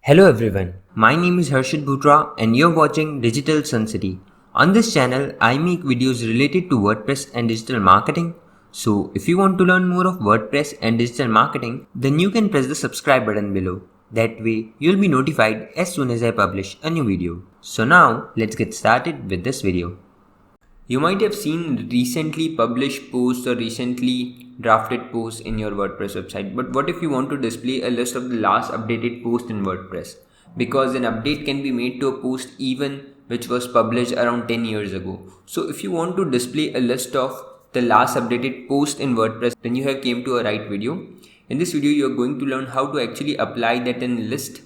Hello everyone, my name is Harshit Bhutra and you're watching Digital Sun City. On this channel, I make videos related to WordPress and digital marketing. So if you want to learn more of WordPress and digital marketing, then you can press the subscribe button below. That way, you'll be notified as soon as I publish a new video. So now, let's get started with this video. You might have seen recently published posts or recently drafted posts in your WordPress website. But what if you want to display a list of the last updated post in WordPress? Because an update can be made to a post even which was published around 10 years ago. So if you want to display a list of the last updated post in WordPress, then you have came to a right video. In this video, you are going to learn how to actually apply that in a list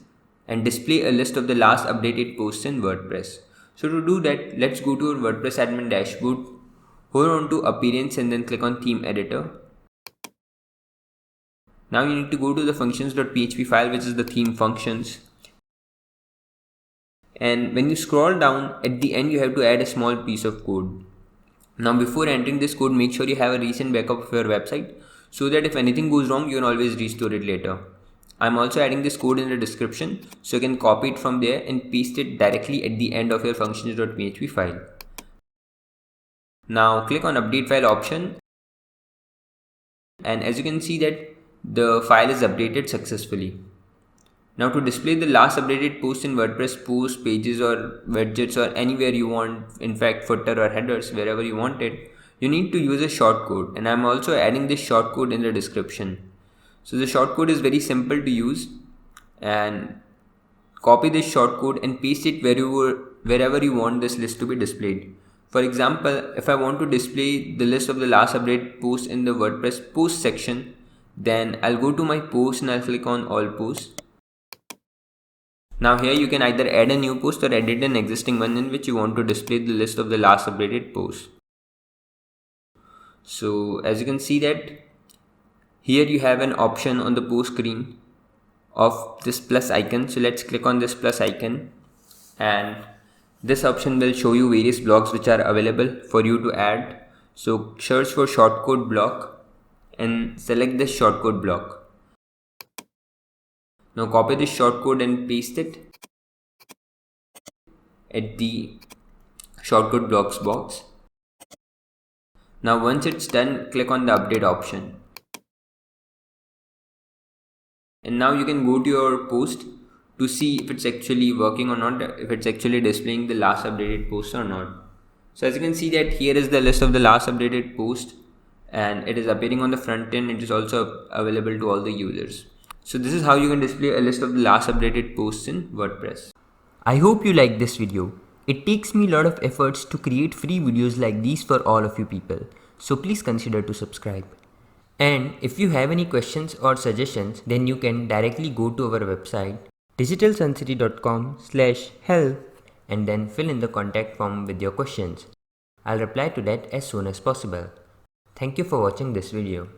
and display a list of the last updated posts in WordPress. So to do that, let's go to our WordPress admin dashboard, hold on to appearance and then click on theme editor. Now you need to go to the functions.php file, which is the theme functions. And when you scroll down at the end, you have to add a small piece of code. Now before entering this code, make sure you have a recent backup of your website so that if anything goes wrong, you can always restore it later. I'm also adding this code in the description so you can copy it from there and paste it directly at the end of your functions.php file. Now click on update file option, and as you can see that the file is updated successfully. Now to display the last updated post in WordPress, posts, pages or widgets or anywhere you want, in fact footer or headers, wherever you want it, you need to use a shortcode, and I'm also adding this shortcode in the description. So the shortcode is very simple to use, and copy this shortcode and paste it wherever you want this list to be displayed. For example, if I want to display the list of the last updated posts in the WordPress post section, then I'll go to my post and I'll click on all posts. Now here you can either add a new post or edit an existing one in which you want to display the list of the last updated posts. So as you can see that here you have an option on the post screen of this plus icon. So let's click on this plus icon, and this option will show you various blocks which are available for you to add. So search for shortcode block and select this shortcode block. Now copy this shortcode and paste it at the shortcode blocks box. Now once it's done, click on the update option. And now you can go to your post to see if it's actually working or not, if it's actually displaying the last updated post or not. So as you can see that here is the list of the last updated post, and it is appearing on the front end. It is also available to all the users. So this is how you can display a list of the last updated posts in WordPress. I hope you like this video. It takes me a lot of efforts to create free videos like these for all of you people. So please consider to subscribe. And if you have any questions or suggestions, then you can directly go to our website digitalsuncity.com/help and then fill in the contact form with your questions. I'll reply to that as soon as possible. Thank you for watching this video.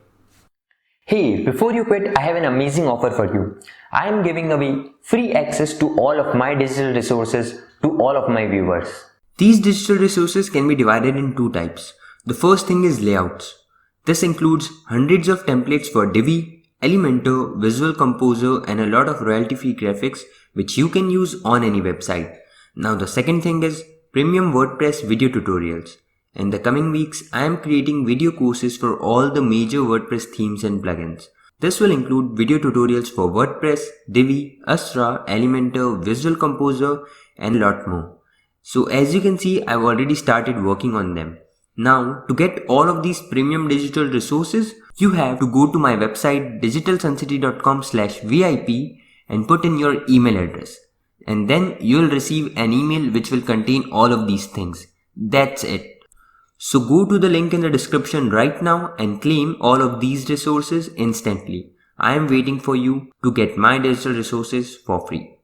Hey, before you quit, I have an amazing offer for you. I am giving away free access to all of my digital resources to all of my viewers. These digital resources can be divided in two types. The first thing is layouts. This includes hundreds of templates for Divi, Elementor, Visual Composer and a lot of royalty-free graphics which you can use on any website. Now the second thing is premium WordPress video tutorials. In the coming weeks, I am creating video courses for all the major WordPress themes and plugins. This will include video tutorials for WordPress, Divi, Astra, Elementor, Visual Composer and a lot more. So as you can see, I've already started working on them. Now, to get all of these premium digital resources, you have to go to my website digitalsuncity.com/VIP and put in your email address. And then you'll receive an email which will contain all of these things. That's it. So go to the link in the description right now and claim all of these resources instantly. I am waiting for you to get my digital resources for free.